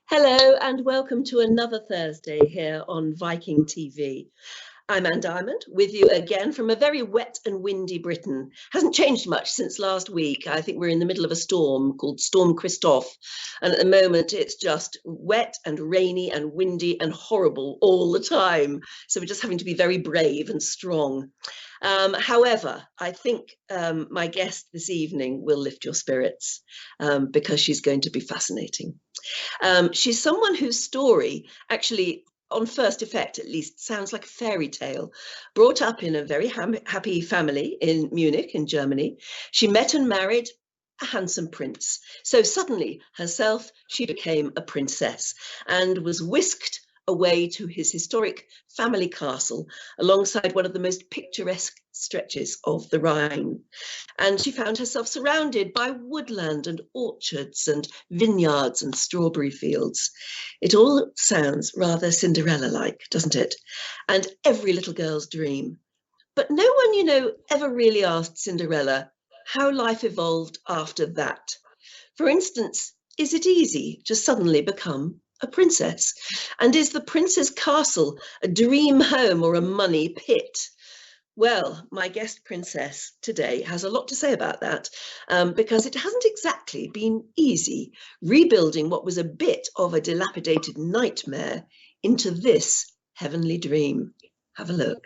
Hello and welcome to another Thursday here on Viking.TV. I'm Anne Diamond with you again from a very wet and windy Britain. Hasn't changed much since last week. I think we're in the middle of a storm called Storm Christoph. And at the moment it's just wet and rainy and windy and horrible all the time. So we're just having to be very brave and strong. However, I think my guest this evening will lift your spirits because she's going to be fascinating. She's someone whose story actually, on first effect at least, sounds like a fairy tale. Brought up in a very happy family in Munich in Germany, she met and married a handsome prince. So suddenly herself, she became a princess and was whisked away to his historic family castle alongside one of the most picturesque stretches of the Rhine. And she found herself surrounded by woodland and orchards and vineyards and strawberry fields. It all sounds rather Cinderella-like, doesn't it? And every little girl's dream. But no one, ever really asked Cinderella how life evolved after that. For instance, is it easy to suddenly become a princess? And is the prince's castle a dream home or a money pit? Well, my guest princess today has a lot to say about that because it hasn't exactly been easy rebuilding what was a bit of a dilapidated nightmare into this heavenly dream. Have a look.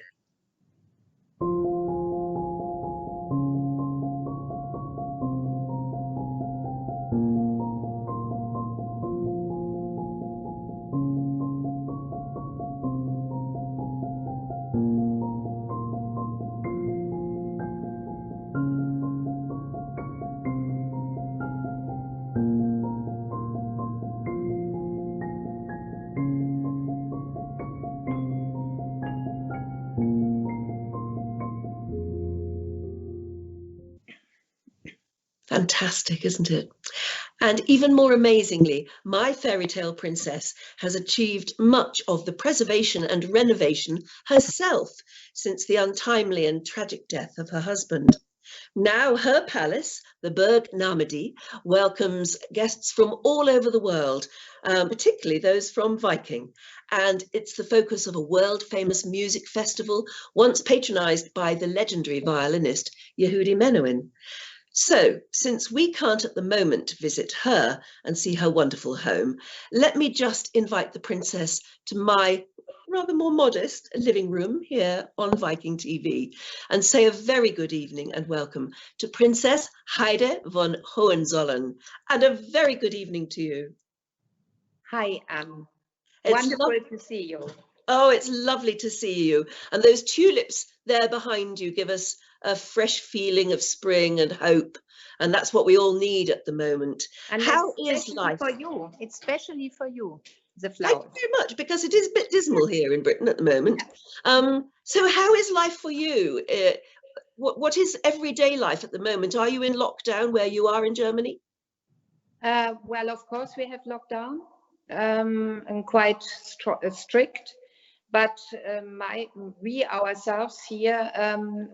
Fantastic, isn't it? And even more amazingly, my fairy tale princess has achieved much of the preservation and renovation herself since the untimely and tragic death of her husband. Now her palace, the Burg Namedy, welcomes guests from all over the world, particularly those from Viking. And it's the focus of a world-famous music festival, once patronized by the legendary violinist Yehudi Menuhin. So, since we can't at the moment visit her and see her wonderful home, let me just invite the princess to my rather more modest living room here on Viking.TV and say a very good evening and welcome to Princess Heide von Hohenzollern. And a very good evening to you. Hi, Anne. Wonderful to see you. Oh, it's lovely to see you. And those tulips there behind you give us a fresh feeling of spring and hope. And that's what we all need at the moment. And how is life for you? It's especially for you, the flowers. Thank you very much, because it is a bit dismal here in Britain at the moment. So how is life for you? What is everyday life at the moment? Are you in lockdown where you are in Germany? Well, of course, we have lockdown and quite strict. But we ourselves here,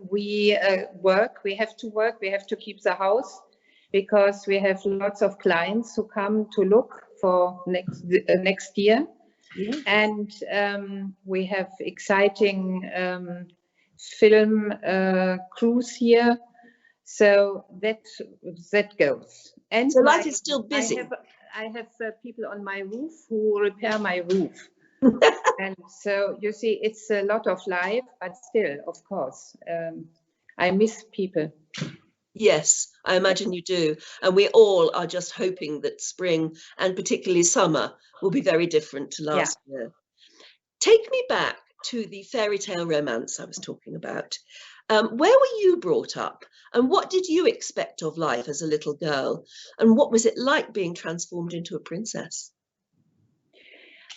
we work, we have to keep the house because we have lots of clients who come to look for next year. Yeah. And we have exciting film crews here. So that goes. And so life is still busy. I have people on my roof who repair my roof. And so you see, it's a lot of life, but still, of course, I miss people. Yes, I imagine you do. And we all are just hoping that spring and particularly summer will be very different to last year. Take me back to the fairy tale romance I was talking about. Where were you brought up and what did you expect of life as a little girl? And what was it like being transformed into a princess?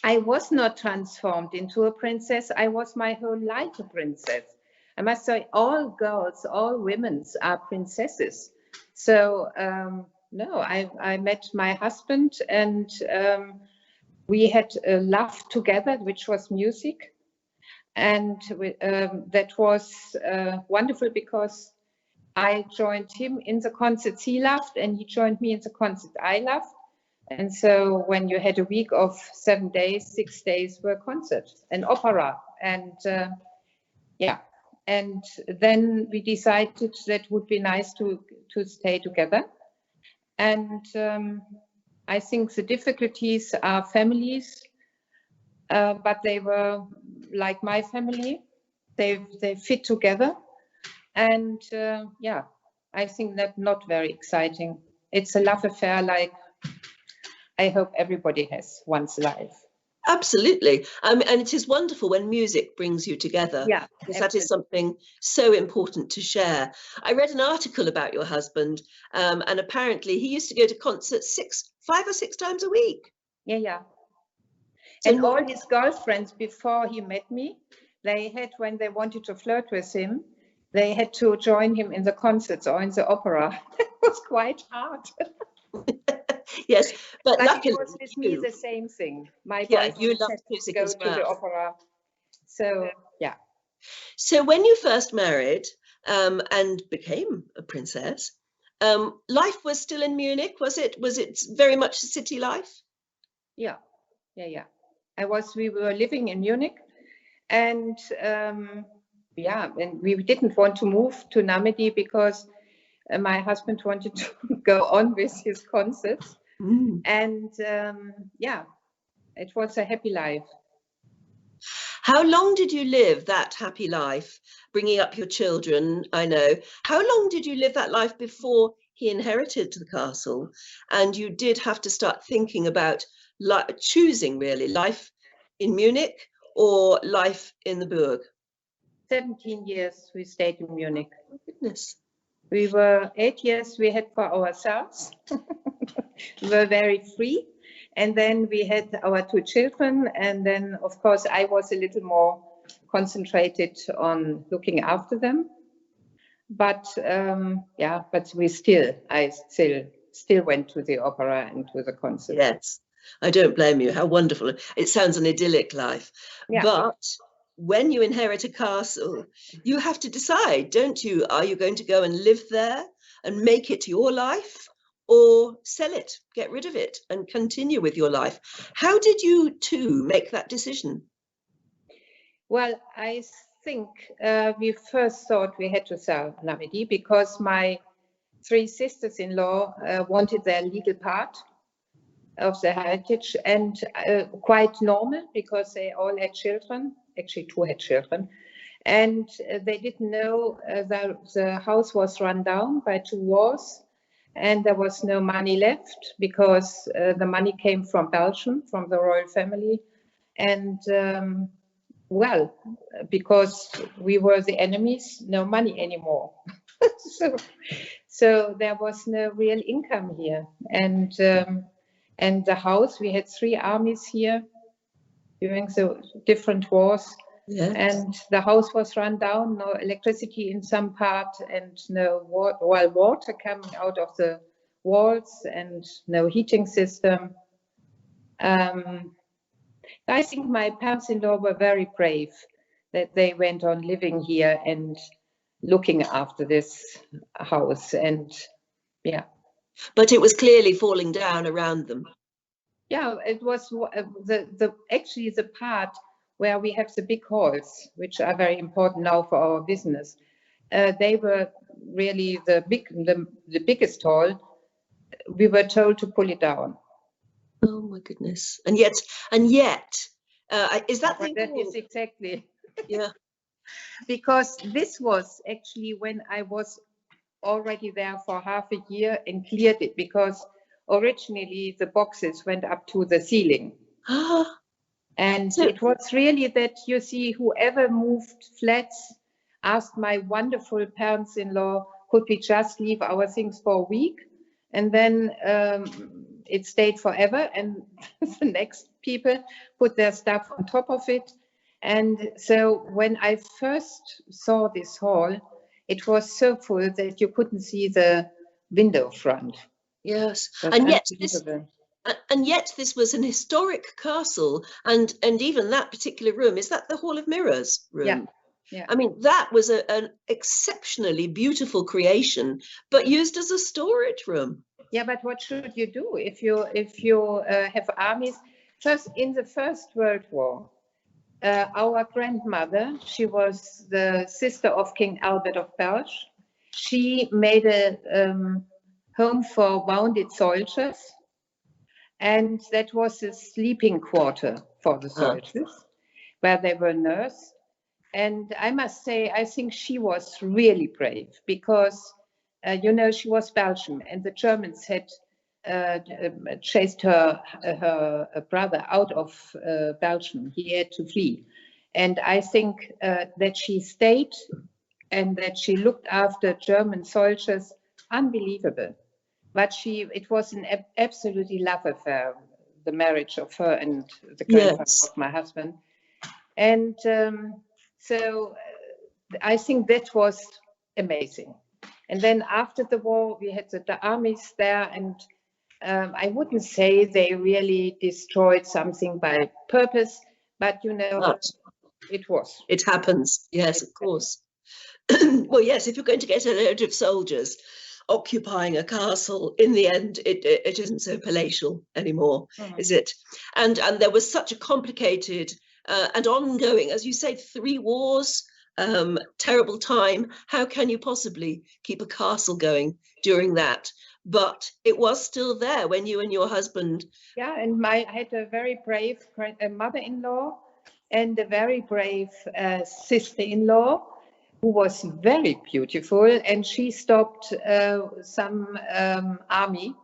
I was not transformed into a princess. I was my whole life a princess. I must say all girls, all women are princesses. So no, I met my husband and we had a love together, which was music. And that was wonderful because I joined him in the concerts he loved and he joined me in the concerts I loved. And so when you had a week of 7 days, 6 days were concerts and opera. And yeah, and then we decided that would be nice to stay together. And I think the difficulties are families, but they were like my family. They fit together. And yeah, I think that not very exciting. It's a love affair like I hope everybody has once life. Absolutely. And it is wonderful when music brings you together. Yeah, because that is something so important to share. I read an article about your husband, and apparently he used to go to concerts 5 or 6 times a week. Yeah. So and all his girlfriends before he met me, they had, when they wanted to flirt with him, they had to join him in the concerts or in the opera. It was quite hard. Yes, but luckily it was with me the same thing. My you boyfriend love had music to go as to the well. opera. So yeah. So when you first married and became a princess, life was still in Munich. Was it very much city life? Yeah. We were living in Munich, and yeah, and we didn't want to move to Namedy because my husband wanted to go on with his concerts. And yeah, it was a happy life. How long did you live that happy life, bringing up your children? I know. How long did you live that life before he inherited the castle? And you did have to start thinking about choosing really life in Munich or life in the Burg? 17 years we stayed in Munich. Oh, goodness. We were 8 years we had for ourselves. We were very free. And then we had our 2 children. And then, of course, I was a little more concentrated on looking after them. But yeah, but I still went to the opera and to the concert. Yes, I don't blame you. How wonderful. It sounds an idyllic life. Yeah. But when you inherit a castle, you have to decide, don't you? Are you going to go and live there and make it your life, or sell it, get rid of it, and continue with your life? How did you two make that decision? Well, I think we first thought we had to sell Namedy because my 3 sisters-in-law wanted their legal part of the heritage, and quite normal because they all had children, actually 2 had children, and they didn't know that the house was run down by 2 wars, and there was no money left because the money came from Belgium, from the royal family, and well, because we were the enemies, no money anymore. So there was no real income here, and the house, we had 3 armies here during the different wars. Yes. And the house was run down, no electricity in some part, and no water coming out of the walls, and no heating system. I think my parents-in-law were very brave that they went on living here and looking after this house, and yeah. But it was clearly falling down around them. Yeah, it was actually the part where we have the big halls, which are very important now for our business. They were really the biggest hall. We were told to pull it down. Oh my goodness! And yet, is that the that is exactly? Yeah. Because this was actually when I was already there for half a year and cleared it, because originally the boxes went up to the ceiling. And so it was really that, you see, whoever moved flats asked my wonderful parents-in-law, could we just leave our things for a week? And then it stayed forever, and the next people put their stuff on top of it. And so when I first saw this hall, it was so full that you couldn't see the window front. Yes, and yet this was an historic castle, and even that particular room, is that the Hall of Mirrors room? Yeah. I mean, that was an exceptionally beautiful creation, but used as a storage room. Yeah, but what should you do if you have armies? First, in the First World War, our grandmother, she was the sister of King Albert of Belgium. She made a home for wounded soldiers, and that was a sleeping quarter for the soldiers, where they were nursed. And I must say, I think she was really brave because, you know, she was Belgian, and the Germans had chased her brother out of Belgium. He had to flee. And I think that she stayed and that she looked after German soldiers, unbelievable. But it was an absolutely love affair, the marriage of her and the grandfather of my husband. And so I think that was amazing. And then after the war, we had the armies there, and I wouldn't say they really destroyed something by purpose, but you know, it was. It happens, yes, of course. Well, yes, if you're going to get a load of soldiers occupying a castle, in the end, it isn't so palatial anymore, is it? And there was such a complicated and ongoing, as you say, 3 wars, terrible time. How can you possibly keep a castle going during that? But it was still there when you and your husband. Yeah, and I had a very brave mother-in-law and a very brave sister-in-law who was very beautiful, and she stopped some army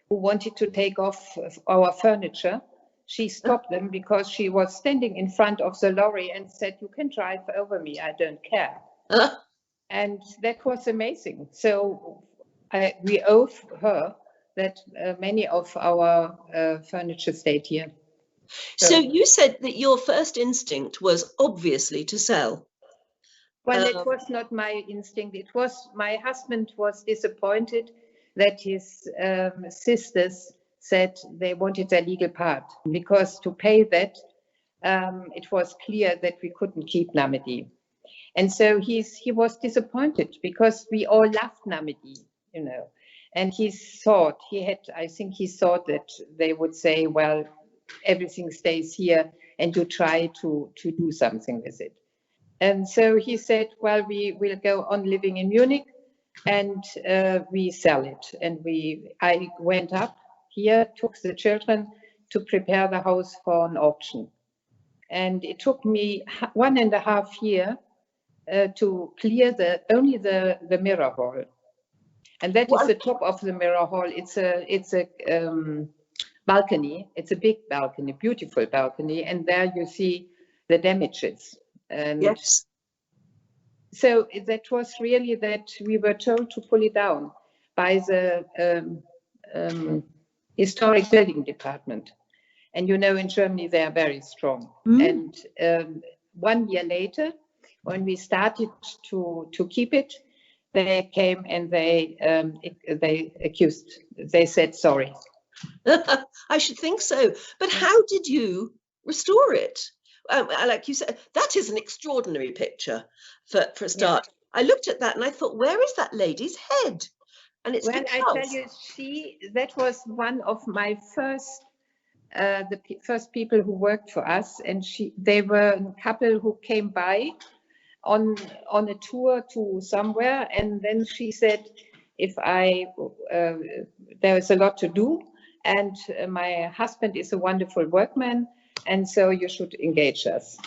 who wanted to take off our furniture. She stopped them because she was standing in front of the lorry and said, "You can drive over me, I don't care." And that was amazing. So we owe her that many of our furniture stayed here. So you said that your first instinct was obviously to sell. Well, it was not my instinct. It was my husband was disappointed that his sisters said they wanted their legal part, because to pay that, it was clear that we couldn't keep Namedy. And so he was disappointed because we all loved Namedy, you know. And I think he thought that they would say, well, everything stays here and you try to do something with it. And so he said, well, we will go on living in Munich and we sell it. And I went up here, took the children to prepare the house for an auction. And it took me 1.5 years to clear only the mirror hall. And that is the top of the mirror hall. It's a balcony. It's a big balcony, beautiful balcony. And there you see the damages. And yes. So that was really that we were told to pull it down by the historic building department. And you know, in Germany, they are very strong. And 1 year later, when we started to keep it, they came and they said sorry. I should think so. But how did you restore it? Like you said, that is an extraordinary picture for a start. Yeah. I looked at that and I thought, where is that lady's head? And it's I tell you, that was one of my first, the first people who worked for us, and they were a couple who came by on a tour to somewhere, and then she said, there is a lot to do, and my husband is a wonderful workman, and so you should engage us.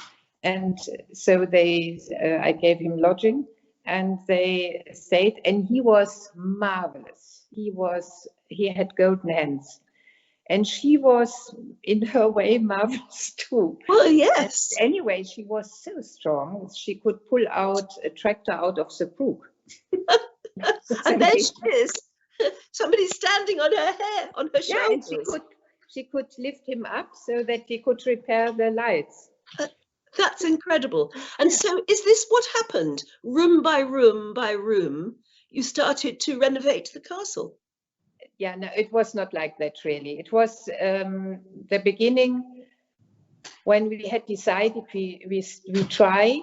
And so I gave him lodging, and they stayed, and he was marvelous. He had golden hands. And she was, in her way, marvelous too. Well, yes. And anyway, she was so strong, she could pull out a tractor out of the brook. And there she is. Somebody's standing on her hair, on her shoulders. And she could lift him up so that he could repair the lights. That's incredible. And so is this what happened? Room by room by room, you started to renovate the castle? Yeah, no, it was not like that really. It was the beginning when we had decided we try.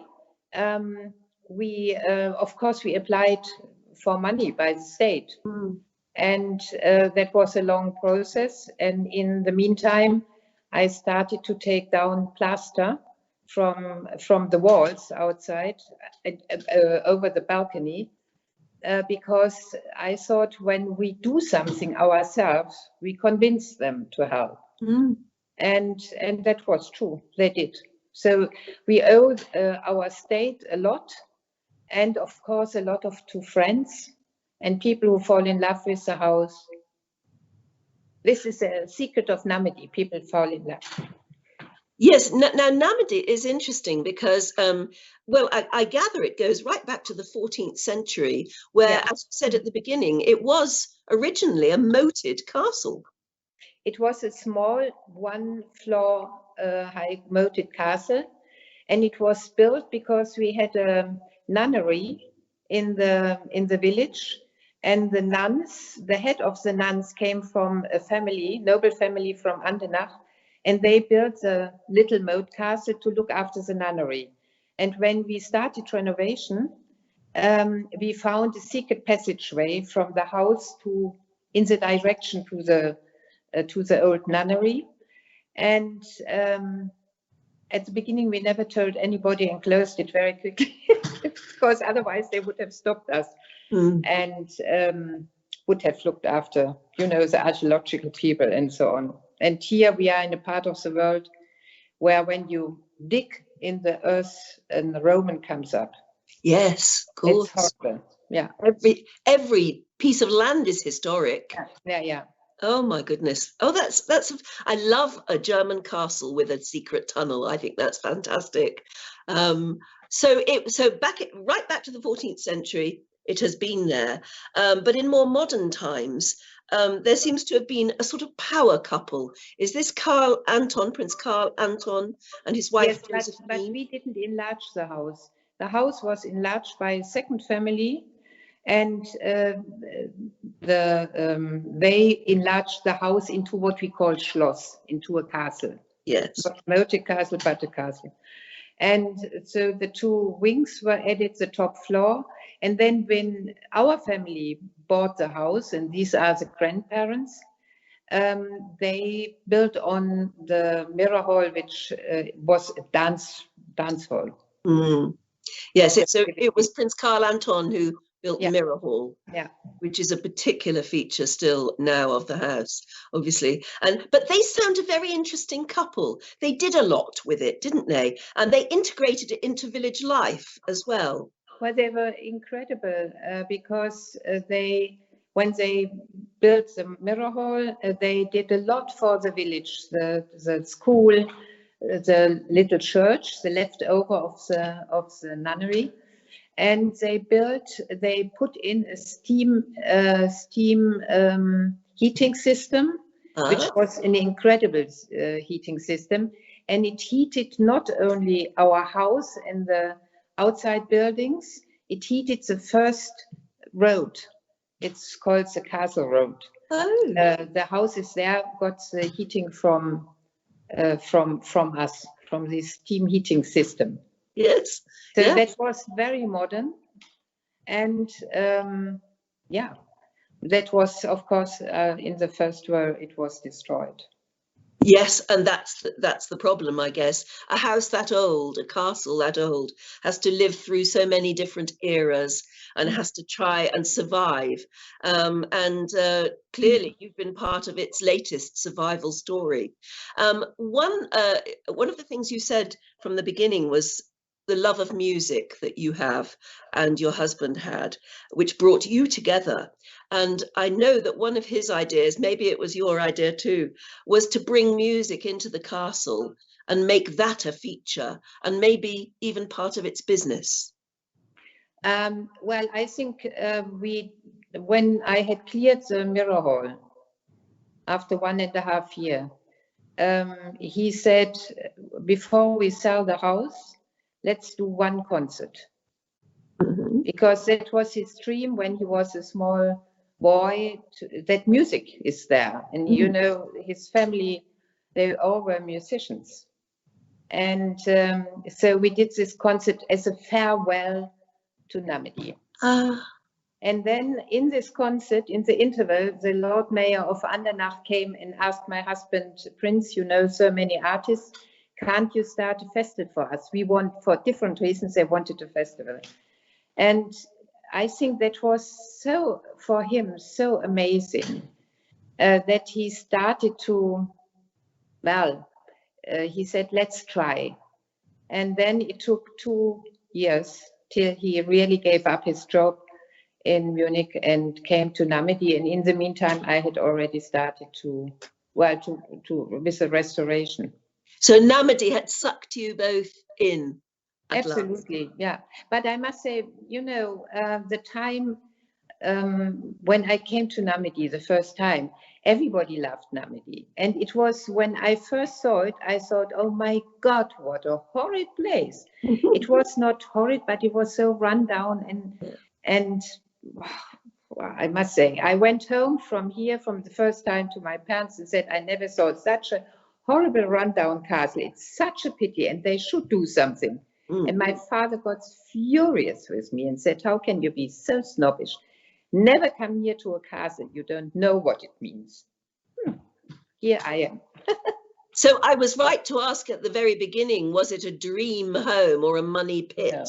Of course we applied for money by the state. And that was a long process. And in the meantime, I started to take down plaster from the walls outside over the balcony, because I thought when we do something ourselves, we convince them to help. And that was true. They did. So we owe our state a lot, and of course a lot to friends and people who fall in love with the house. This is a secret of Namedy. People fall in love. Yes. Now, Namedy is interesting because, well, I gather it goes right back to the 14th century, where, yeah, as you said at the beginning, it was originally a moated castle. It was a small one-floor high moated castle, and it was built because we had a nunnery in the village, and the nuns, the head of the nuns, came from a family, noble family from Andernach, and they built a little moat castle to look after the nunnery. And when we started renovation, we found a secret passageway from the house in the direction to the old nunnery. And at the beginning, we never told anybody and closed it very quickly, because otherwise they would have stopped us and would have looked after, the archaeological people and so on. And here we are in a part of the world where when you dig in the earth, and the Roman comes up. Yes, of course. It's horrible. Yeah. Every piece of land is historic. Yeah. Oh my goodness. Oh, I love a German castle with a secret tunnel. I think that's fantastic. So right back to the 14th century, it has been there. But in more modern times, there seems to have been a sort of power couple. Is this Prince Karl Anton and his wife? Yes, but we didn't enlarge the house. The house was enlarged by a second family, and they enlarged the house into what we call Schloss, into a castle. Yes. Not moated castle, but a castle. And so the two wings were added, the top floor. And then when our family bought the house, and these are the grandparents, they built on the mirror hall, which was a dance hall. Yes, so it was Prince Karl Anton who built the mirror hall, which is a particular feature still now of the house, obviously. But they sound a very interesting couple. They did a lot with it, didn't they? And they integrated it into village life as well. Well, they were incredible because when they built the mirror hall, they did a lot for the village, the school, the little church, the leftover of the nunnery. And they put in a steam heating system, which was an incredible heating system. And it heated not only our house and the outside buildings, it heated the first road. It's called the Castle Road. The houses there got the heating from us, from this steam heating system. Yes. So that was very modern. And that was, of course, in the First World, it was destroyed. Yes, and that's the problem, I guess. A house that old, a castle that old, has to live through so many different eras and has to try and survive. Clearly, you've been part of its latest survival story. One of the things you said from the beginning was the love of music that you have and your husband had, which brought you together. And I know that one of his ideas, maybe it was your idea too, was to bring music into the castle and make that a feature and maybe even part of its business. Well, I think when I had cleared the mirror hall after 1.5 years, he said, before we sell the house, let's do one concert. Because that was his dream when he was a small boy, that music is there. And his family, they all were musicians. And so we did this concert as a farewell to Namedy. And then in this concert, in the interval, the Lord Mayor of Andernach came and asked my husband, Prince, you know so many artists, can't you start a festival for us? We want, for different reasons, they wanted a festival. And I think that was so, for him, so amazing that he started to, well, he said, let's try. And then it took 2 years till he really gave up his job in Munich and came to Namedy. And in the meantime, I had already started to with the restoration. So Namedy had sucked you both in. Absolutely, yeah. But I must say, you know, the time when I came to Namedy the first time, everybody loved Namedy. And it was when I first saw it, I thought, oh my God, what a horrid place. It was not horrid, but it was so run down. And well, I must say, I went home from here from the first time to my parents and said, I never saw such a horrible rundown castle. It's such a pity and they should do something. And my father got furious with me and said, how can you be so snobbish? Never come near to a castle. You don't know what it means. Here I am. So I was right to ask at the very beginning, was it a dream home or a money pit? No.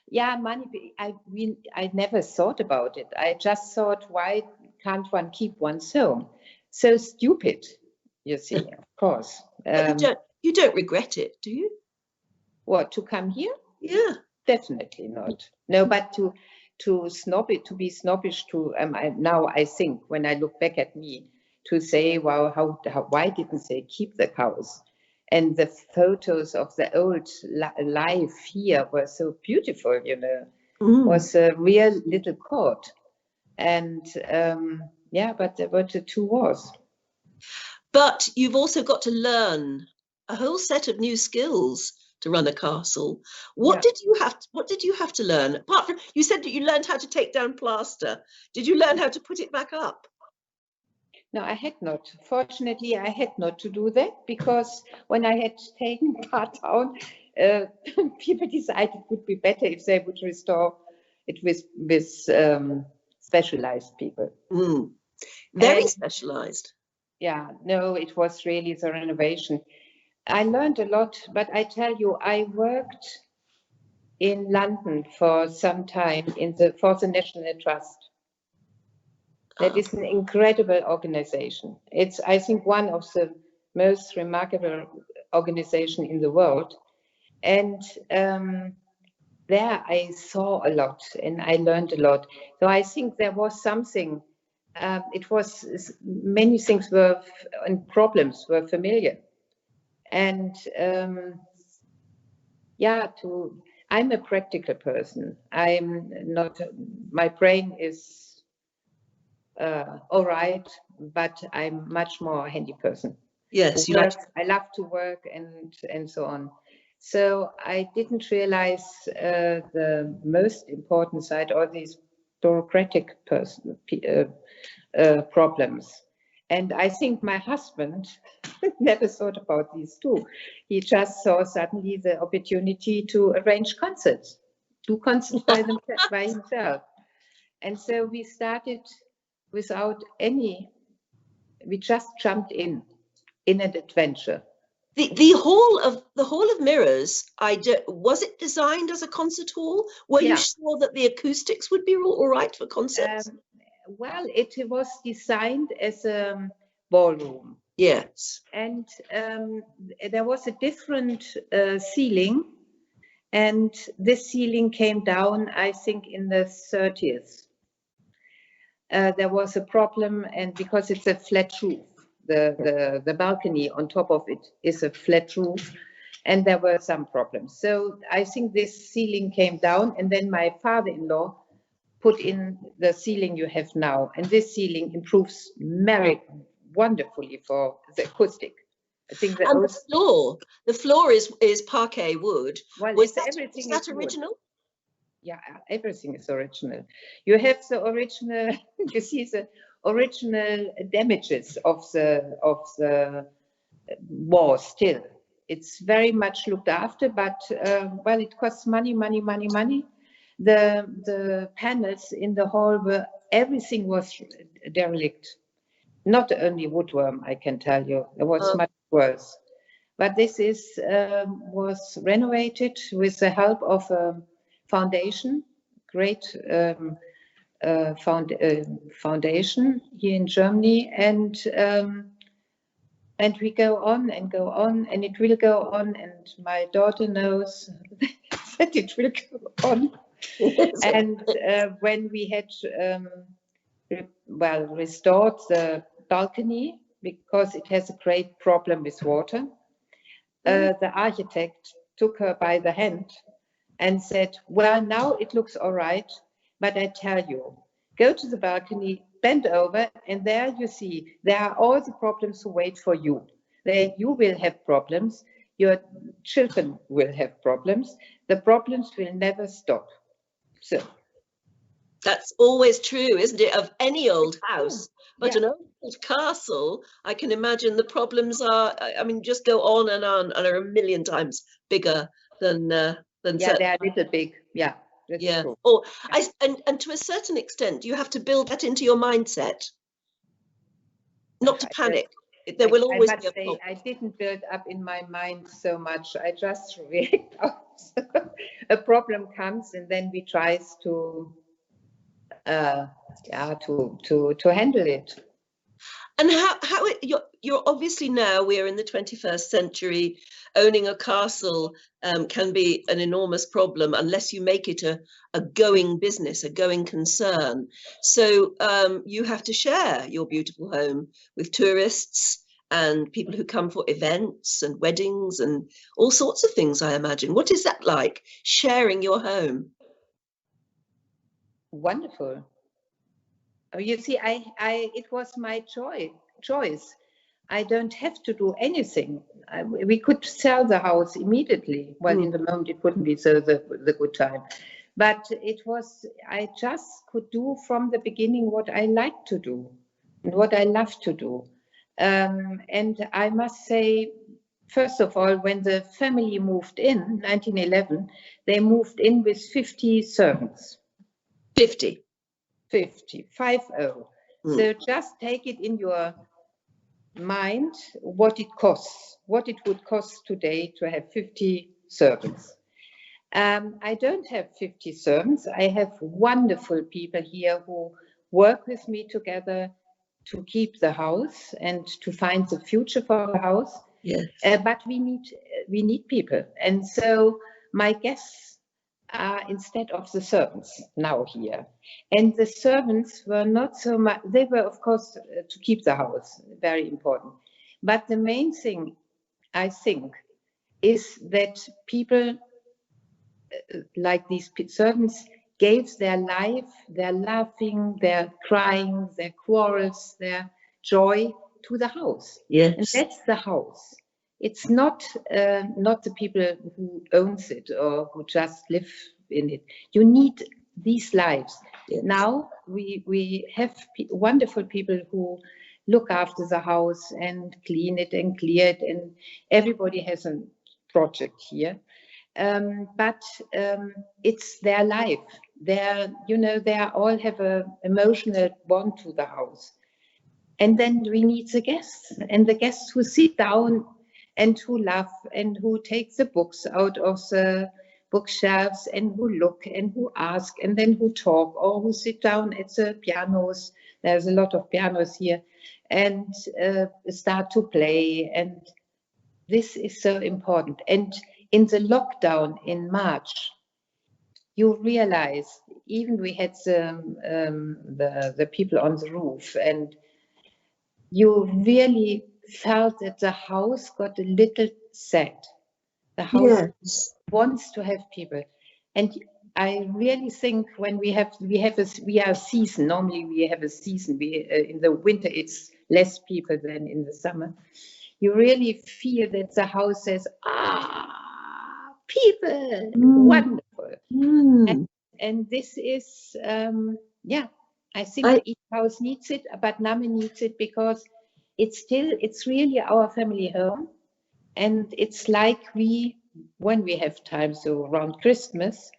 Yeah, money. I never thought about it. I just thought, why can't one keep one's home? So stupid, you see, of course. You don't regret it, do you? What, to come here? Yeah. Definitely not. No, but to be snobbish now I think when I look back at me to say, wow, why didn't they keep the cows? And the photos of the old life here were so beautiful, you know, was a real little court. And yeah, but there were the 2 wars. But you've also got to learn a whole set of new skills to run a castle. What did you have to learn? Apart from, you said that you learned how to take down plaster. Did you learn how to put it back up? No, I had not. Fortunately, I had not to do that because when I had taken part down, people decided it would be better if they would restore it with specialized people. Very specialized. Yeah, no, it was really the renovation. I learned a lot, but I tell you, I worked in London for some time for the National Trust. That is an incredible organization. It's, I think, one of the most remarkable organizations in the world. And there I saw a lot and I learned a lot. So I think there was something, it was, many things were, and problems were familiar. And yeah, I'm a practical person. I'm not, my brain is all right, but I'm much more a handy person. Yes, I love to work and so on. So I didn't realize the most important side, or these bureaucratic problems. And I think my husband never thought about these two. He just saw suddenly the opportunity to arrange concerts, do concerts by himself. And so we started without we just jumped in an adventure. The hall of mirrors, was it designed as a concert hall? Were you sure that the acoustics would be all right for concerts? Well, it was designed as a ballroom. Yes. And there was a different ceiling, and this ceiling came down, I think, in the 30s. There was a problem, and because it's a flat roof, the balcony on top of it is a flat roof, and there were some problems. So I think this ceiling came down, and then my father-in-law put in the ceiling you have now, and this ceiling improves very wonderfully for the acoustic. I think the floor is parquet wood. Well, was that original? Wood. Yeah, everything is original. You have the original. You see the original damages of the war still. It's very much looked after, but well, it costs money. the panels in the hall were, everything was derelict. Not only woodworm, I can tell you, it was much worse. But this was renovated with the help of a foundation, great foundation here in Germany, and we go on and go on, and it will go on, and my daughter knows that it will go on. And when we had restored the balcony, because it has a great problem with water, the architect took her by the hand and said, well, now it looks all right, but I tell you, go to the balcony, bend over, and there you see, there are all the problems who wait for you. You will have problems, your children will have problems, the problems will never stop. So that's always true, isn't it, of any old house? But an old castle, I can imagine the problems are, I mean, just go on and are a million times bigger than yeah, they're a little big. Yeah, that's true. Or and to a certain extent, you have to build that into your mindset, not to panic. There will always be a problem. I didn't build up in my mind so much. I just react out. A problem comes, and then we try to handle it. And you're obviously, now we're in the 21st century, owning a castle can be an enormous problem unless you make it a going business, a going concern. So you have to share your beautiful home with tourists and people who come for events and weddings and all sorts of things, I imagine. What is that like, sharing your home? Wonderful. You see, it was my choice. I don't have to do anything. We could sell the house immediately. Well, in the moment it wouldn't be the good time. But I just could do from the beginning what I like to do and what I love to do. And I must say, first of all, when the family moved in 1911, they moved in with 50 servants. 50. 50. So just take it in your mind what it costs, what it would cost today to have 50 servants. I don't have 50 servants. I have wonderful people here who work with me together to keep the house and to find the future for the house. Yes. But we need people, and so my guests are instead of the servants now here. And the servants were not so much, they were of course to keep the house, very important. But the main thing, I think, is that people like these servants gave their life, their laughing, their crying, their quarrels, their joy to the house. Yes. And that's the house. It's not the people who owns it or who just live in it. You need these lives. Yes. Now we have wonderful people who look after the house and clean it and clear it, and everybody has a project here. But it's their life. They all have an emotional bond to the house. And then we need the guests, and the guests who sit down and who laugh and who take the books out of the bookshelves and who look and who ask and then who talk or who sit down at the pianos. There's a lot of pianos here, and start to play. And this is so important. And in the lockdown in March, you realize, even we had the people on the roof, and you really felt that the house got a little sad. The house wants to have people. And I really think when we are a season, normally we have a season, in the winter it's less people than in the summer. You really feel that the house says, people, wonderful. And this is, I think each house needs it, but Nami needs it because it's really our family home. And it's like when we have time, so around Christmas,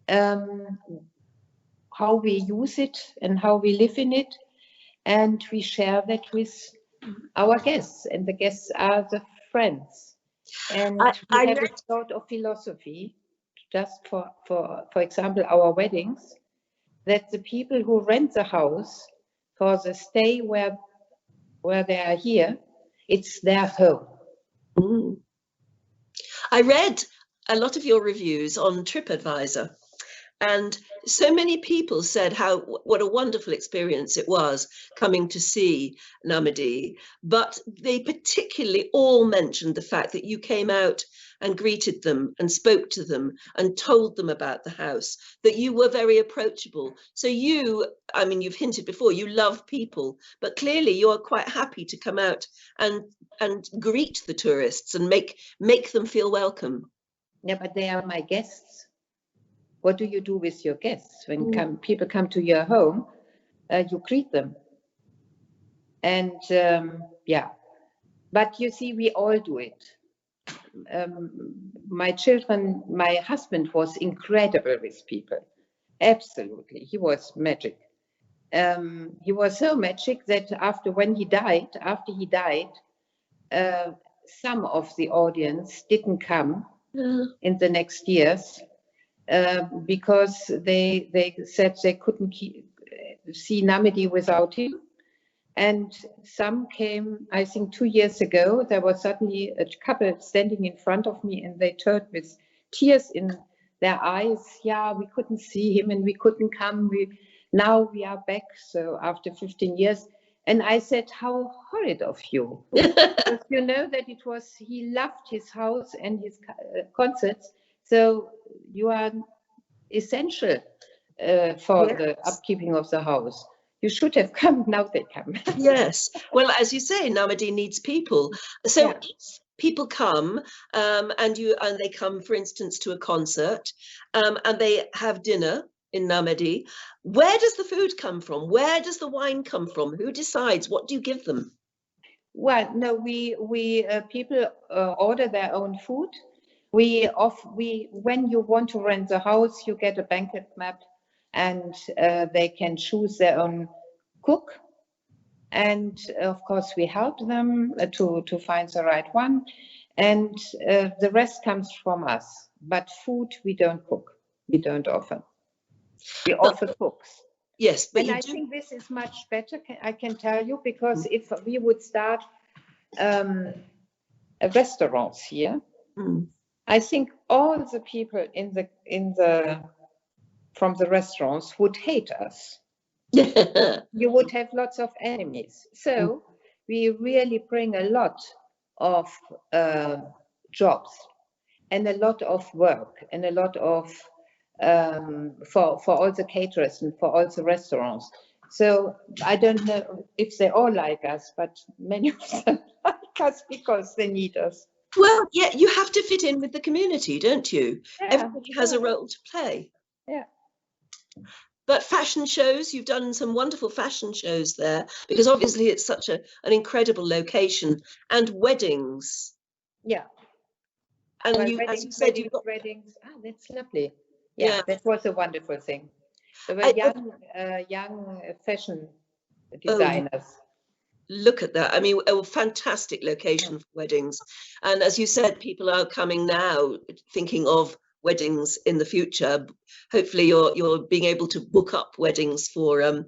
how we use it and how we live in it. And we share that with our guests, and the guests are the friends. And we have a sort of philosophy, just for example, our weddings, that the people who rent the house for the stay where they are here, it's their home. Mm. I read a lot of your reviews on TripAdvisor, and so many people said what a wonderful experience it was coming to see Namedy, but they particularly all mentioned the fact that you came out and greeted them and spoke to them and told them about the house, that you were very approachable. So I mean, you've hinted before, you love people, but clearly you're quite happy to come out and greet the tourists and make them feel welcome. Yeah, but they are my guests. What do you do with your guests when people come to your home? You greet them, and yeah. But you see, we all do it. My children, my husband was incredible with people. Absolutely, he was magic. He was so magic that after he died, some of the audience didn't come in the next years. Because they said they couldn't see Namedy without him. And some came, I think 2 years ago, there was suddenly a couple standing in front of me and they turned with tears in their eyes. Yeah, we couldn't see him and we couldn't come. Now we are back, so after 15 years. And I said, how horrid of you. Because you know that he loved his house and his concerts. So you are essential for the upkeeping of the house. You should have come. Now they come. Yes. Well, as you say, Namedy needs people. So if people come and they come, for instance, to a concert and they have dinner in Namedy, where does the food come from? Where does the wine come from? Who decides? What do you give them? Well, no, we people order their own food. When you want to rent the house, you get a banquet map, and they can choose their own cook. And of course, we help them to find the right one, and the rest comes from us. But food we don't cook, we don't offer. We offer cooks. Yes, but I think this is much better. I can tell you, because if we would start restaurants here. I think all the people from the restaurants would hate us. You would have lots of enemies. So we really bring a lot of jobs and a lot of work and a lot of for all the caterers and for all the restaurants. So I don't know if they all like us, but many of them like us because they need us. Well, yeah, you have to fit in with the community, don't you? Yeah, everybody has a role to play. Yeah. But fashion shows, you've done some wonderful fashion shows there, because obviously it's such an incredible location. And weddings. Yeah. And as you said, you've got weddings. Ah, that's lovely. Yeah, that was a wonderful thing. There were young fashion designers. Look at that. I mean, a fantastic location for weddings. And as you said, people are coming now thinking of weddings in the future. Hopefully you're being able to book up weddings for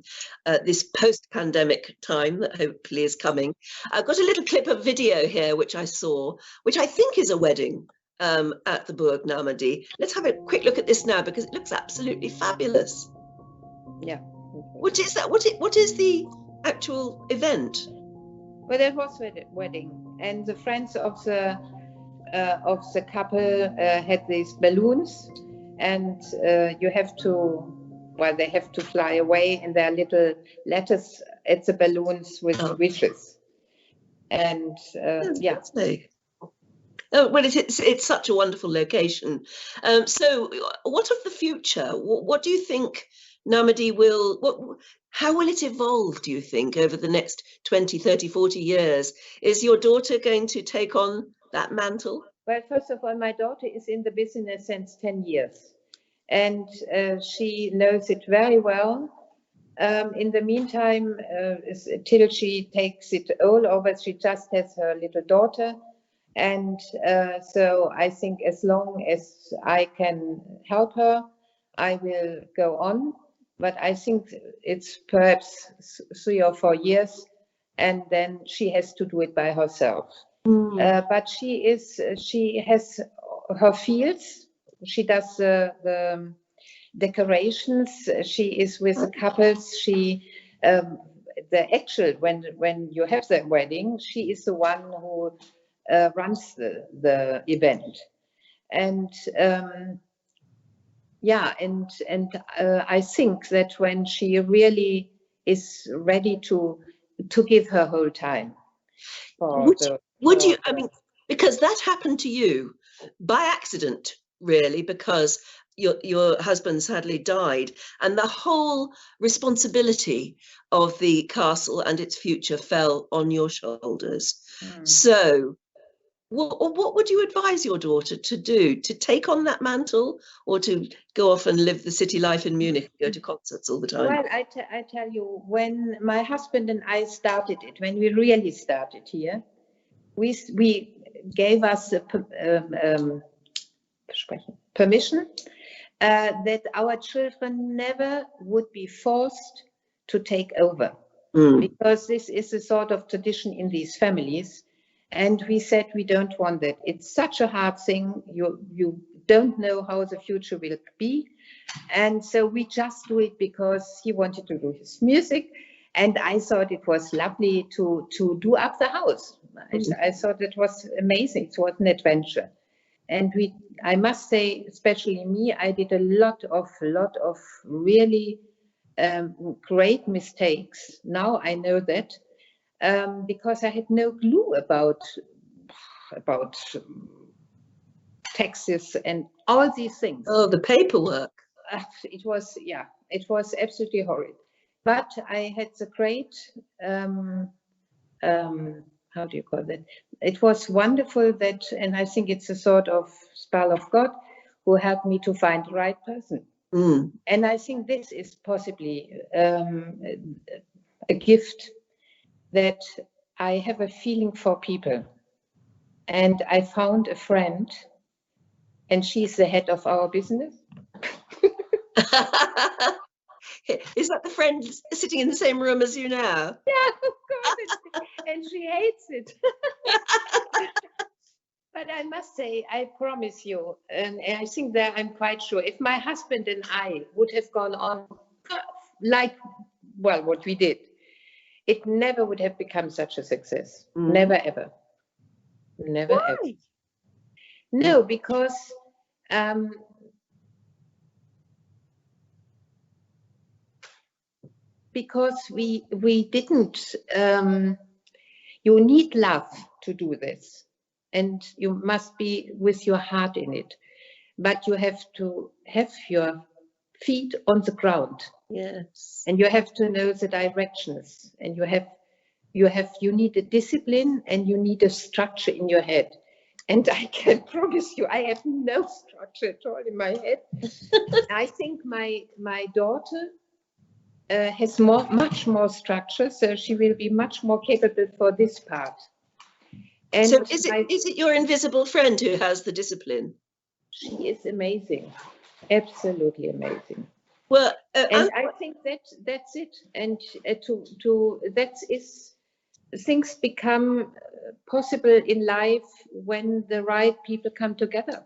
this post-pandemic time that hopefully is coming. I've got a little clip of video here which I saw, which I think is a wedding at the Burg Namedy. Let's have a quick look at this now, because it looks absolutely fabulous. Yeah. What is that? What is the actual event? Well, there was a wedding, and the friends of the couple had these balloons, and they have to fly away in their little letters at the balloons with wishes. And yeah. Oh, well, it's such a wonderful location. So what of the future? What do you think Namedy how will it evolve, do you think, over the next 20, 30, 40 years? Is your daughter going to take on that mantle? Well, first of all, my daughter is in the business since 10 years. and she knows it very well. In the meantime, till she takes it all over, she just has her little daughter. And so I think as long as I can help her, I will go on. But I think it's perhaps 3 or 4 years, and then she has to do it by herself. But she has her fields. She does the decorations. She is with the couples. She the actual when you have the wedding, she is the one who runs the event. And yeah, and I think that when she really is ready to give her whole time. Would you, I mean, because that happened to you by accident, really, because your husband sadly died, and the whole responsibility of the castle and its future fell on your shoulders. So what would you advise your daughter to do? To take on that mantle, or to go off and live the city life in Munich, go to concerts all the time? Well, I tell you, when my husband and I started it, when we really started here, we gave us permission that our children never would be forced to take over, because this is a sort of tradition in these families. And we said we don't want that. It's such a hard thing. You don't know how the future will be. And so we just do it because he wanted to do his music. And I thought it was lovely to do up the house. I thought it was amazing. It was an adventure. And I must say, especially me, I did a lot of really great mistakes. Now I know that. Because I had no clue about taxes and all these things. Oh, the paperwork. It was absolutely horrid. But I had the great, how do you call that? It was wonderful that, and I think it's a sort of spell of God who helped me to find the right person. And I think this is possibly a gift, that I have a feeling for people. And I found a friend, and she's the head of our business. Is that the friend sitting in the same room as you now? Yeah, of course. And she hates it. But I must say, I promise you, and I think that I'm quite sure, if my husband and I would have gone on like, well, what we did, it never would have become such a success. Never, ever. Never, Why? ever. No, because we didn't, you need love to do this. And you must be with your heart in it. But you have to have your feet on the ground. Yes. And you have to know the directions. And you need a discipline, and you need a structure in your head. And I can promise you, I have no structure at all in my head. I think my daughter has much more structure, so she will be much more capable for this part. And so is it your invisible friend who has the discipline? She is amazing, absolutely amazing. Well, and I think that's it. And things become possible in life when the right people come together.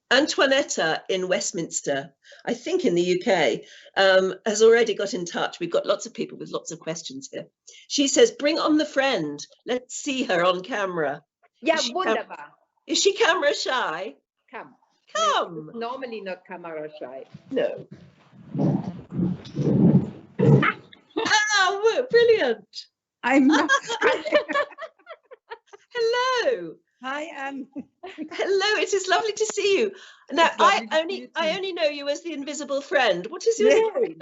Antoinetta in Westminster, I think in the UK, has already got in touch. We've got lots of people with lots of questions here. She says, bring on the friend. Let's see her on camera. Yeah, wunderbar. Is she camera shy? Come. No, normally not camera shy. No. Oh, brilliant. I'm not. Hello. Hi, Anne. Hello, it is lovely to see you. Now, I only know you as the invisible friend. What is your name?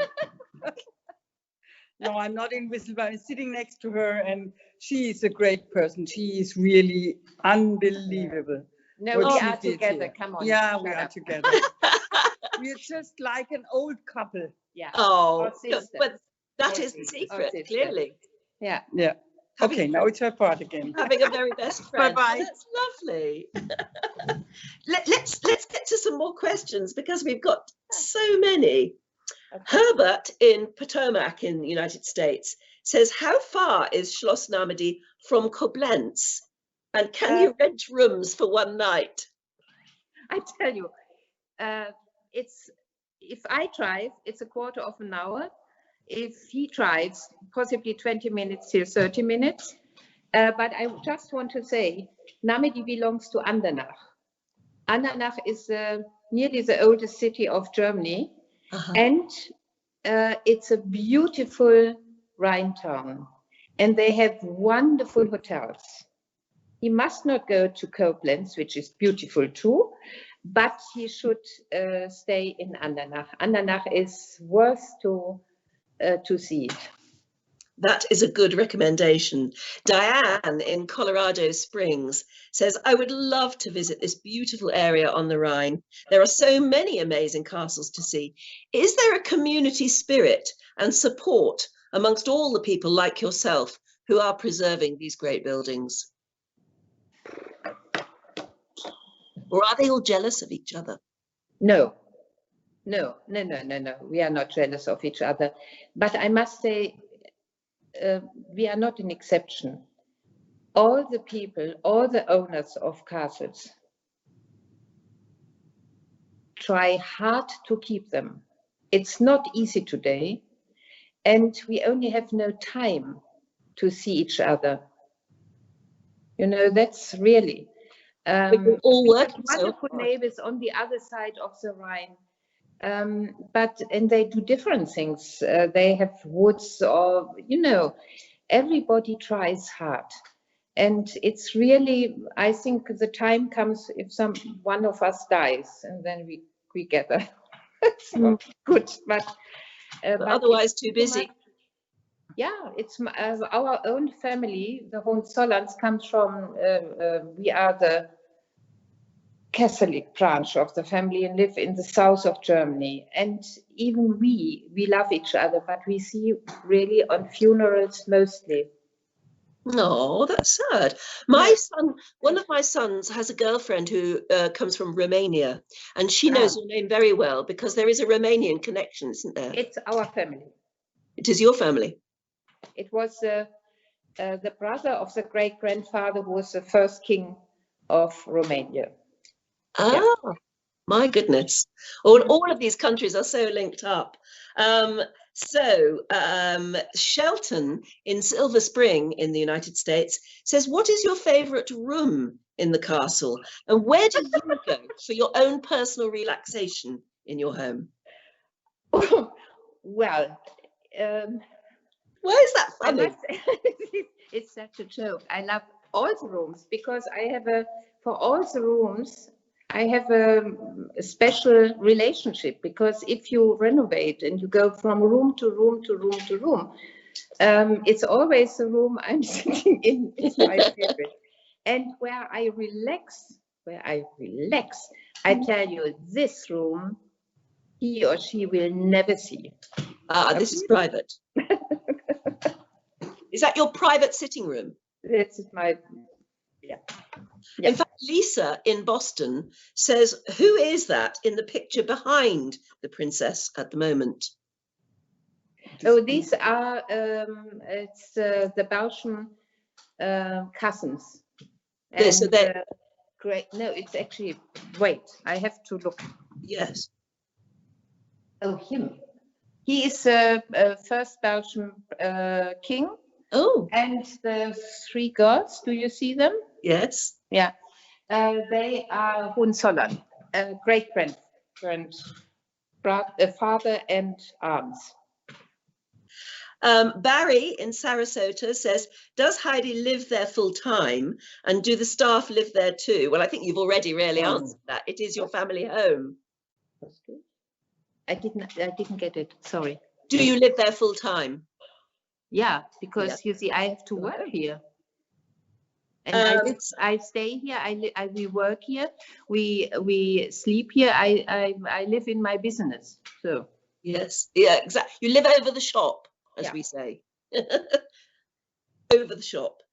No, I'm not invisible. I'm sitting next to her, and she is a great person. She is really unbelievable. No, we are together. Come on. Yeah, we are together. We're just like an old couple. Yeah. Oh, Or no, sisters. but that Or is the sisters. secret, Or sisters. clearly. Yeah. Yeah. Having- Okay, now it's her part again. Having a very best friend. Bye-bye. Oh, that's lovely. Let's get to some more questions because we've got so many. Okay. Herbert in Potomac in the United States says, how far is Schloss Namedy from Koblenz? And can you rent rooms for one night? I tell you, it's if I drive, it's a quarter of an hour. If he drives, possibly 20 minutes till 30 minutes. But I just want to say, Namedy belongs to Andernach. Andernach is nearly the oldest city of Germany, and it's a beautiful Rhine town, and they have wonderful hotels. He must not go to Koblenz, which is beautiful too, but he should stay in Andernach. Andernach is worth to see it. That is a good recommendation. Diane in Colorado Springs says, I would love to visit this beautiful area on the Rhine. There are so many amazing castles to see. Is there a community spirit and support amongst all the people like yourself who are preserving these great buildings? Or are they all jealous of each other? No. We are not jealous of each other. But I must say, we are not an exception. All the people, all the owners of castles try hard to keep them. It's not easy today, and we only have no time to see each other. You know, that's really... We're all working wonderful neighbors on the other side of the Rhine. And they do different things. They have woods, or everybody tries hard, and it's really, I think the time comes if one of us dies, and then we gather. It's not good, but otherwise too busy. Yeah, it's our own family. The Hohenzollerns comes from. We are the Catholic branch of the family and live in the south of Germany, and even we love each other, but we see really on funerals mostly. No, that's sad. My son, one of my sons has a girlfriend who comes from Romania, and she knows your name very well because there is a Romanian connection, isn't there? It's our family. It is your family. It was the brother of the great-grandfather who was the first king of Romania. My goodness. All of these countries are so linked up. Shelton in Silver Spring in the United States says, what is your favorite room in the castle? And where do you go for your own personal relaxation in your home? Well, why is that funny? It's such a joke. I love all the rooms because for all the rooms, I have a special relationship, because if you renovate and you go from room to room to room to room, it's always the room I'm sitting in. It's my favorite. And where I relax, I tell you, this room, he or she will never see. This is private. Is that your private sitting room? This is my, yeah. In fact, Lisa in Boston says, who is that in the picture behind the princess at the moment? Oh, these are, it's the Belgian cousins. So they're great. No, it's actually, wait, I have to look. Yes. Oh, him. He is the first Belgian king. Oh. And the three girls, do you see them? Yes. Yeah. They are Hohenzollern, father and aunts. Barry in Sarasota says, does Heidi live there full time, and do the staff live there too? Well, I think you've already really answered that. It is your family home. That's good. I didn't get it. Sorry. Do you live there full time? Yeah, because you see, I have to work here. And I stay here. We work here. We sleep here. I live in my business. So yes, yeah, exactly. You live over the shop, as we say. Over the shop.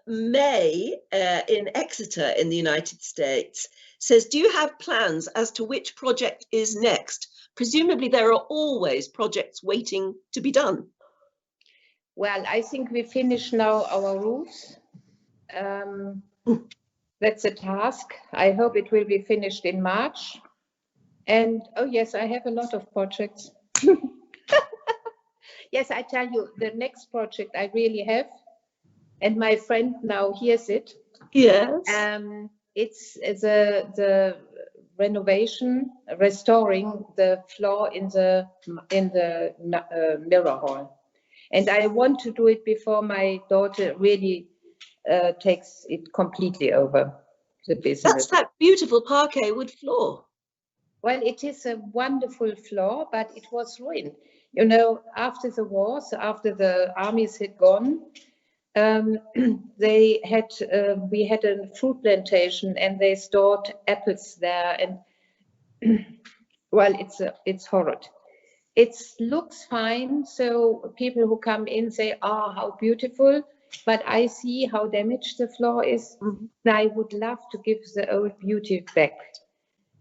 May in Exeter in the United States says, do you have plans as to which project is next? Presumably there are always projects waiting to be done. Well, I think we finish now our roofs. That's a task. I hope it will be finished in March. And oh yes, I have a lot of projects. Yes, I tell you, the next project I really have, and my friend now hears it. Yes. It's the renovation, restoring the floor in the mirror hall, and I want to do it before my daughter really takes it completely over the business. That's that beautiful parquet wood floor. Well, it is a wonderful floor, but it was ruined. You know, after the wars, after the armies had gone, we had a fruit plantation, and they stored apples there, and well, it's horrid. It looks fine, so people who come in say, "Oh, how beautiful!" But I see how damaged the floor is. I would love to give the old beauty back.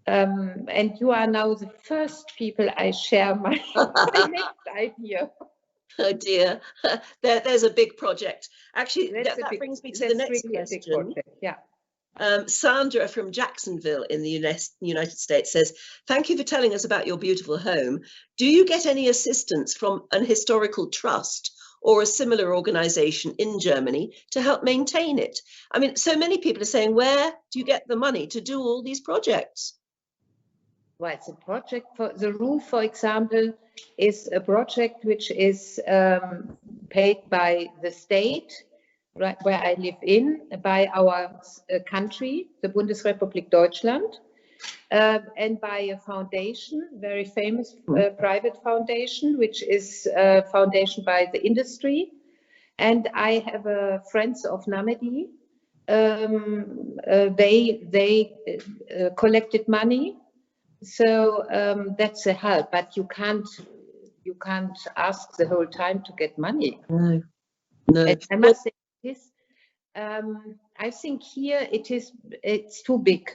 And you are now the first people I share my next idea. Oh dear, there's a big project. Actually, that brings me to the next question. Yeah. Sandra from Jacksonville in the United States says, thank you for telling us about your beautiful home. Do you get any assistance from an historical trust or a similar organization in Germany to help maintain it? I mean, so many people are saying, where do you get the money to do all these projects? Well, it's a project for the roof, for example, is a project which is paid by the state, right where I live in, by our country, the Bundesrepublik Deutschland, and by a foundation, very famous private foundation, which is a foundation by the industry. And I have friends of Namedy. They collected money. So that's a help, but you can't ask the whole time to get money. No. I must say this. I think here it's too big,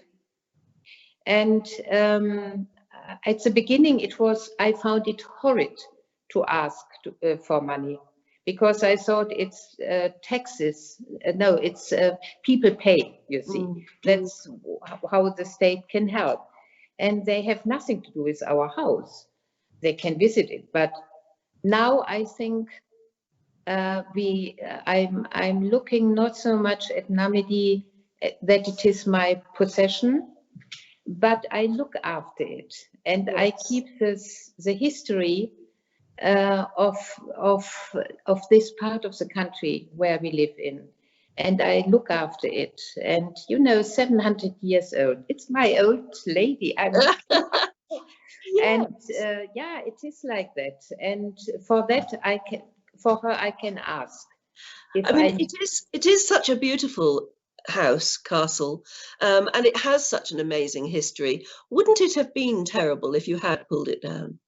and at the beginning I found it horrid to ask for money, because I thought it's taxes. No, it's people pay. You see, that's how the state can help. And they have nothing to do with our house. They can visit it, but now I think I'm looking not so much at Namedy that it is my possession, but I look after it, and I keep the history of this part of the country where we live in. And I look after it. And, 700 years old. It's my old lady. Yes. And it is like that. And for that, I can ask. It is such a beautiful house, castle, and it has such an amazing history. Wouldn't it have been terrible if you had pulled it down?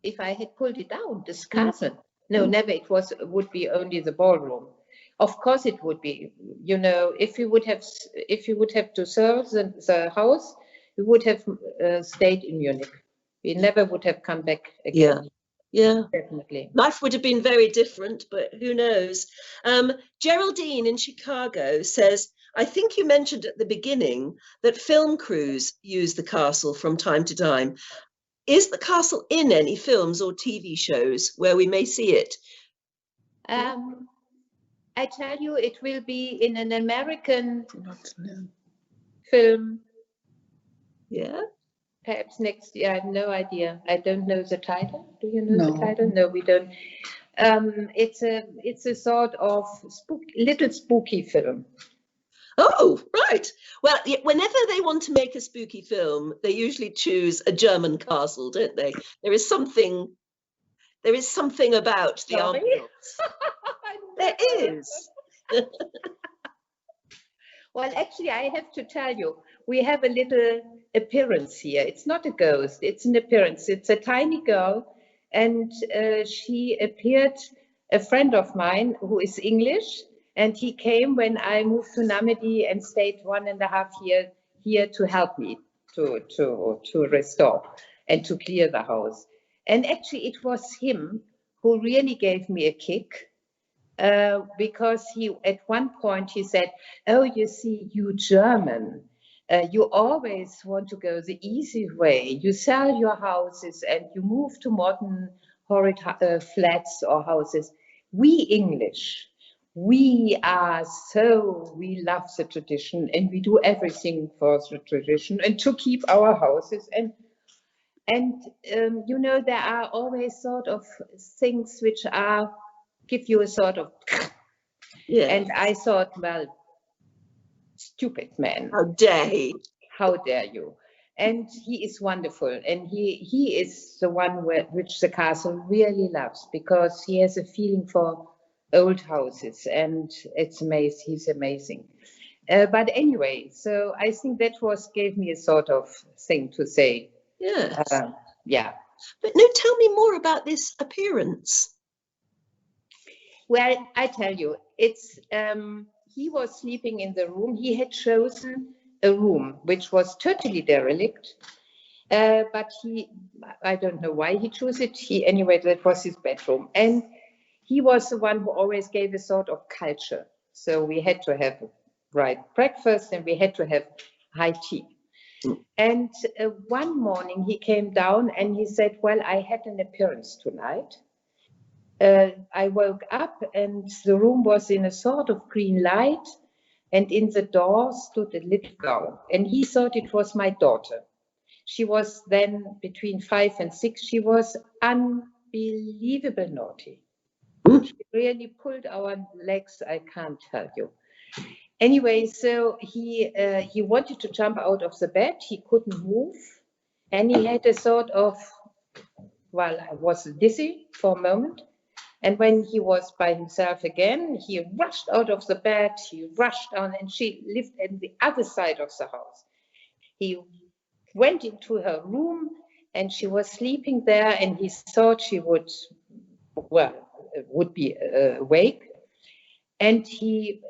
If I had pulled it down, this castle? No, never. It would be only the ballroom. Of course it would be. If you would have to sell the house, we would have stayed in Munich. We never would have come back again. Yeah, definitely. Life would have been very different, but who knows? Geraldine in Chicago says, I think you mentioned at the beginning that film crews use the castle from time to time. Is the castle in any films or TV shows where we may see it? I tell you, it will be in an American film. Yeah. Perhaps next year. I have no idea. I don't know the title. Do you know the title? No, we don't. It's a sort of little spooky film. Oh, right. Well, whenever they want to make a spooky film, they usually choose a German castle, don't they? There is something about the ambience. There is. Well, actually, I have to tell you, we have a little appearance here. It's not a ghost, it's an appearance. It's a tiny girl, and she appeared, a friend of mine who is English, and he came when I moved to Namedy and stayed 1.5 years here to help me to restore and to clear the house. And actually, it was him who really gave me a kick. Because he, at one point, he said, "Oh, you see, you German, you always want to go the easy way. You sell your houses and you move to modern horrid flats or houses. We English, we love the tradition and we do everything for the tradition and to keep our houses." And you know, there are always sort of things which give you a sort of, Yeah. and I thought, well, stupid man. How dare he? How dare you? And he is wonderful, and he is the one which the castle really loves, because he has a feeling for old houses, and it's amazing. He's amazing. But anyway, so I think that gave me a sort of thing to say. Yes. Yeah. But no, tell me more about this appearance. Well, I tell you, it's he was sleeping in the room. He had chosen a room which was totally derelict, but I don't know why he chose it. Anyway, that was his bedroom, and he was the one who always gave a sort of culture. So we had to have right breakfast, and we had to have high tea. And one morning he came down and he said, "Well, I had an appearance tonight." I woke up and the room was in a sort of green light, and in the door stood a little girl, and he thought it was my daughter. She was then between 5 and 6. She was unbelievable naughty. She really pulled our legs, I can't tell you. Anyway, so he wanted to jump out of the bed. He couldn't move, and he had a sort of, well, I was dizzy for a moment. And when he was by himself again, he rushed out of the bed, he rushed down, and she lived on the other side of the house. He went into her room and she was sleeping there, and he thought she would be awake. And he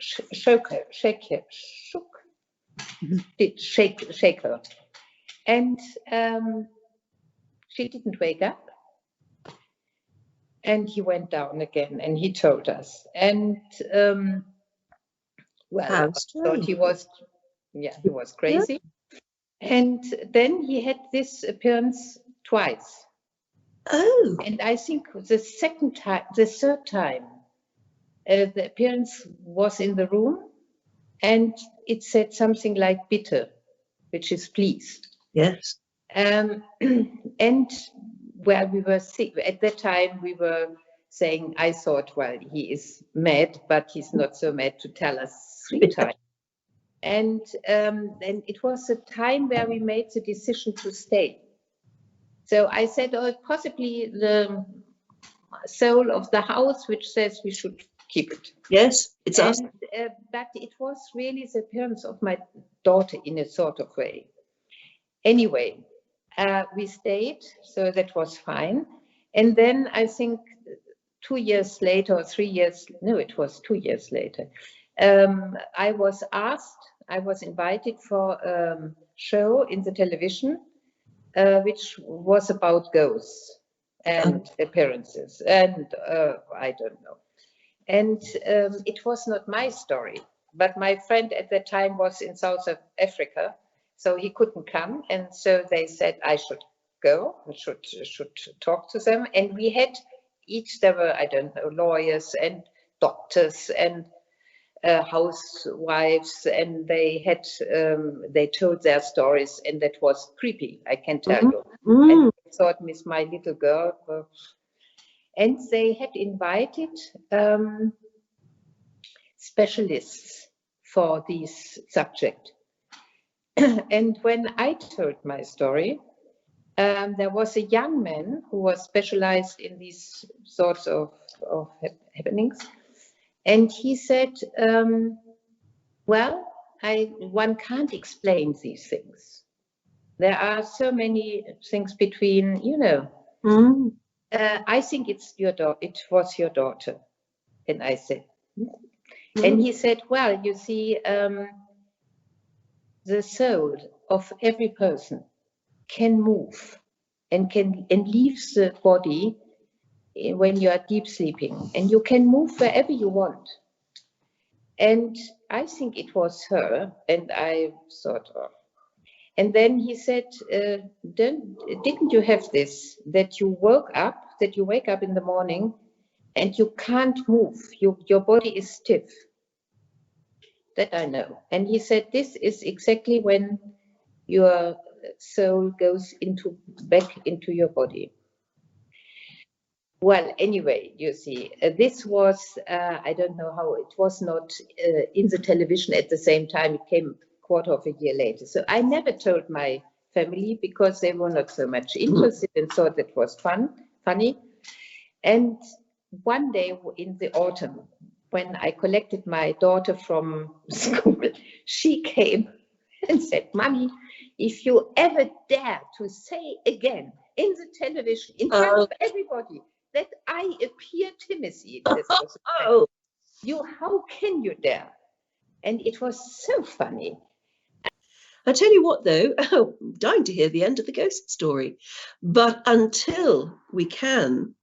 shook her. And she didn't wake up. And he went down again and he told us. And well, I thought he was crazy. Yeah. And then he had this appearance twice. Oh. And I think the third time, the appearance was in the room, and it said something like "bitte," which is please. Yes. And well, we were at that time. We were saying, I thought, well, he is mad, but he's not so mad to tell us 3 times. And it was a time where we made the decision to stay. So I said, oh, possibly the soul of the house, which says we should keep it. Yes, it's us. But it was really the appearance of my daughter in a sort of way. Anyway, we stayed, so that was fine. And then I think 2 years later, or 3 years, no, it was 2 years later, I was invited for a show in the television, which was about ghosts and appearances, and I don't know. And it was not my story, but my friend at that time was in South Africa, so he couldn't come, and so they said I should go and should talk to them. And we had there were, I don't know, lawyers and doctors and housewives, and they told their stories, and that was creepy, I can tell you. And I thought, Miss, my little girl. And they had invited specialists for this subject. And when I told my story, there was a young man who was specialized in these sorts of happenings. And he said, well, one can't explain these things. There are so many things between, I think it was your daughter. And I said, and he said, well, you see, the soul of every person can move and leaves the body when you are deep sleeping, and you can move wherever you want. And I think it was her, and I thought, oh. And then he said, didn't you have this, that you wake up in the morning and you can't move, your body is stiff? That I know. And he said, this is exactly when your soul goes back into your body. Well, anyway, you see, this was, I don't know how, it was not in the television at the same time. It came a quarter of a year later. So I never told my family because they were not so much interested and thought it was funny. And one day in the autumn, when I collected my daughter from school, she came and said, Mommy, if you ever dare to say again in the television, in front of everybody, that I appear Timothy, how can you dare? And it was so funny. I tell you what, though, I'm dying to hear the end of the ghost story. But until we can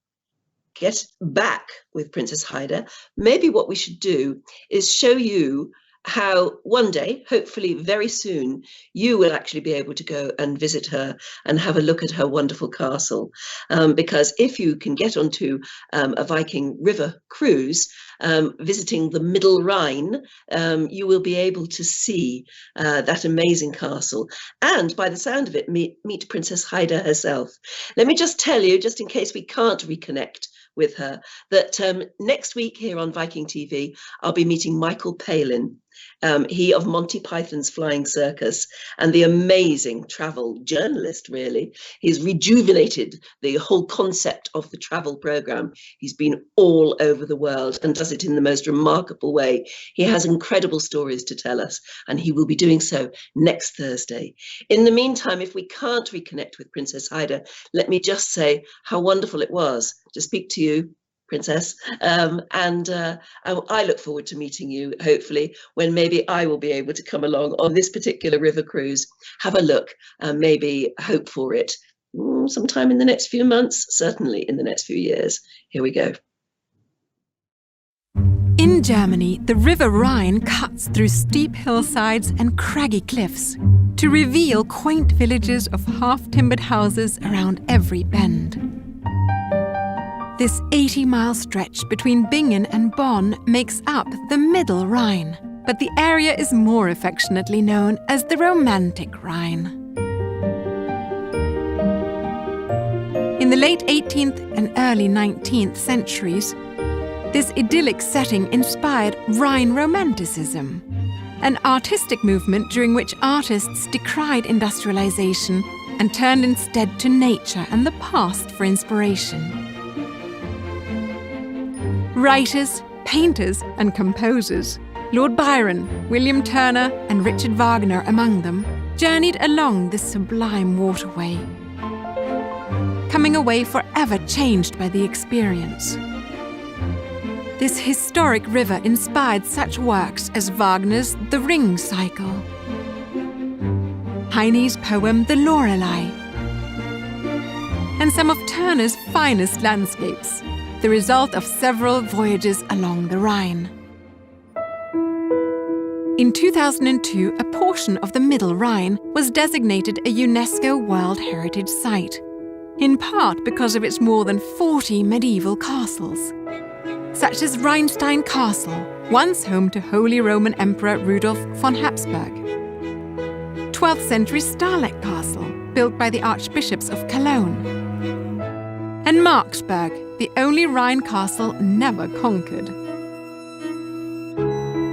get back with Princess Heide, maybe what we should do is show you how one day, hopefully very soon, you will actually be able to go and visit her and have a look at her wonderful castle. Because if you can get onto a Viking River cruise, visiting the Middle Rhine, you will be able to see that amazing castle. And by the sound of it, meet Princess Heide herself. Let me just tell you, just in case we can't reconnect with her, that next week here on Viking.TV, I'll be meeting Michael Palin, he of Monty Python's Flying Circus, and the amazing travel journalist, really. He's rejuvenated the whole concept of the travel program. He's been all over the world and does it in the most remarkable way. He has incredible stories to tell us, and he will be doing so next Thursday. In the meantime, if we can't reconnect with Princess Heide, let me just say how wonderful it was to speak to you, Princess, and I look forward to meeting you, hopefully, when maybe I will be able to come along on this particular river cruise, have a look, and maybe hope for it sometime in the next few months, certainly in the next few years. Here we go. In Germany, the River Rhine cuts through steep hillsides and craggy cliffs to reveal quaint villages of half-timbered houses around every bend. This 80-mile stretch between Bingen and Bonn makes up the Middle Rhine, but the area is more affectionately known as the Romantic Rhine. In the late 18th and early 19th centuries, this idyllic setting inspired Rhine Romanticism, an artistic movement during which artists decried industrialization and turned instead to nature and the past for inspiration. Writers, painters, and composers, Lord Byron, William Turner, and Richard Wagner among them, journeyed along this sublime waterway, coming away forever changed by the experience. This historic river inspired such works as Wagner's The Ring Cycle, Heine's poem The Lorelei, and some of Turner's finest landscapes, the result of several voyages along the Rhine. In 2002, a portion of the Middle Rhine was designated a UNESCO World Heritage Site, in part because of its more than 40 medieval castles, such as Rheinstein Castle, once home to Holy Roman Emperor Rudolf von Habsburg, 12th century Starleck Castle, built by the Archbishops of Cologne, and Marksburg, the only Rhine castle never conquered.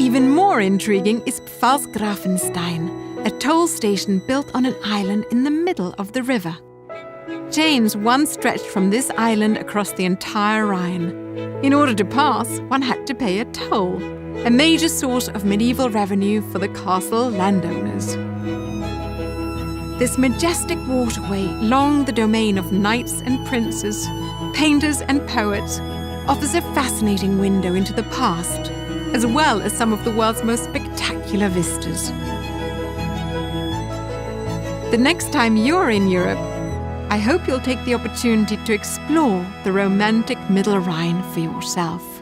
Even more intriguing is Pfalzgrafenstein, a toll station built on an island in the middle of the river. Chains once stretched from this island across the entire Rhine, In order to pass, one had to pay a toll, a major source of medieval revenue for the castle landowners. This majestic waterway, long the domain of knights and princes, painters and poets, offers a fascinating window into the past, as well as some of the world's most spectacular vistas. The next time you're in Europe, I hope you'll take the opportunity to explore the romantic Middle Rhine for yourself.